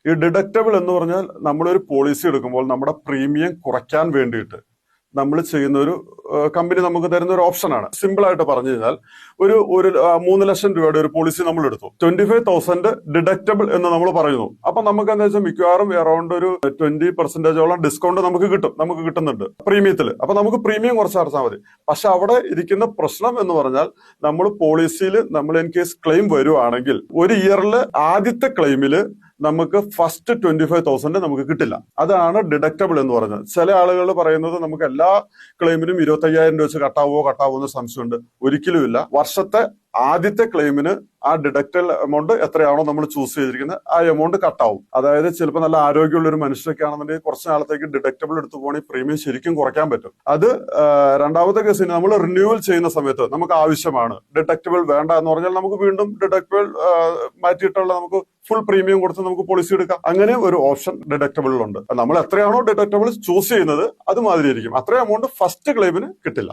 ഈ ഡിഡക്റ്റബിൾ എന്ന് പറഞ്ഞാൽ നമ്മളൊരു പോളിസി എടുക്കുമ്പോൾ നമ്മുടെ പ്രീമിയം കുറയ്ക്കാൻ വേണ്ടിയിട്ട് നമ്മൾ ചെയ്യുന്ന ഒരു കമ്പനി നമുക്ക് തരുന്ന ഒരു ഓപ്ഷനാണ്. സിമ്പിൾ ആയിട്ട് പറഞ്ഞു കഴിഞ്ഞാൽ ഒരു 3 ലക്ഷം രൂപയുടെ ഒരു പോളിസി നമ്മൾ എടുത്തു, 25,000 ഡിഡക്റ്റബിൾ എന്ന് നമ്മൾ പറയുന്നു. അപ്പൊ നമുക്ക് എന്താ വെച്ചാൽ മിക്കവാറും അറൌണ്ട് ഒരു 20% ഡിസ്കൗണ്ട് നമുക്ക് കിട്ടുന്നുണ്ട് പ്രീമിയത്തിൽ. അപ്പൊ നമുക്ക് പ്രീമിയം കുറച്ച് അടച്ചാൽ മതി. പക്ഷെ അവിടെ ഇരിക്കുന്ന പ്രശ്നം എന്ന് പറഞ്ഞാൽ നമ്മൾ പോളിസിയിൽ നമ്മൾ ഇൻ കേസ് ക്ലെയിം വരുവാണെങ്കിൽ ഒരു ഇയറിൽ ആദ്യത്തെ ക്ലെയിമിൽ നമുക്ക് ഫസ്റ്റ് 25,000 നമുക്ക് കിട്ടില്ല. അതാണ് ഡിഡക്റ്റബിൾ എന്ന് പറയുന്നത്. ചില ആളുകൾ പറയുന്നത് നമുക്ക് എല്ലാ ക്ലെയിമിനും 25,000 രൂപ വെച്ച് കട്ടാവോ എന്ന് സംശയമുണ്ട്. ഒരിക്കലും ഇല്ല. വർഷത്തെ ആദ്യത്തെ ക്ലെയിമിന് ആ ഡിഡക്റ്റബിൾ എമൗണ്ട് എത്രയാണോ നമ്മൾ ചൂസ് ചെയ്തിരിക്കുന്നത് ആ എമൗണ്ട് കട്ടാവും. അതായത് ചിലപ്പോൾ നല്ല ആരോഗ്യമുള്ള ഒരു മനുഷ്യരൊക്കെ ആണെന്നുണ്ടെങ്കിൽ കുറച്ച് നാളത്തേക്ക് ഡിഡക്റ്റബിൾ എടുത്തു പോകണമെങ്കിൽ പ്രീമിയം ശരിക്കും കുറയ്ക്കാൻ പറ്റും. അത് രണ്ടാമത്തെ കേസിന് നമ്മൾ റിന്യൂവൽ ചെയ്യുന്ന സമയത്ത് നമുക്ക് ആവശ്യമാണ്, ഡിഡക്റ്റബിൾ വേണ്ട എന്ന് പറഞ്ഞാൽ നമുക്ക് വീണ്ടും ഡിഡക്റ്റബിൾ മാറ്റിയിട്ടുള്ള നമുക്ക് ഫുൾ പ്രീമിയം കൊടുത്ത് നമുക്ക് പോളിസി എടുക്കാം. അങ്ങനെ ഒരു ഓപ്ഷൻ ഡിഡക്റ്റബിളിലുണ്ട്. നമ്മൾ എത്രയാണോ ഡിഡക്റ്റബിൾ ചൂസ് ചെയ്യുന്നത് അത് മാതിരി ഇരിക്കും. അത്രയും എമൗണ്ട് ഫസ്റ്റ് ക്ലെയിമിന് കിട്ടില്ല.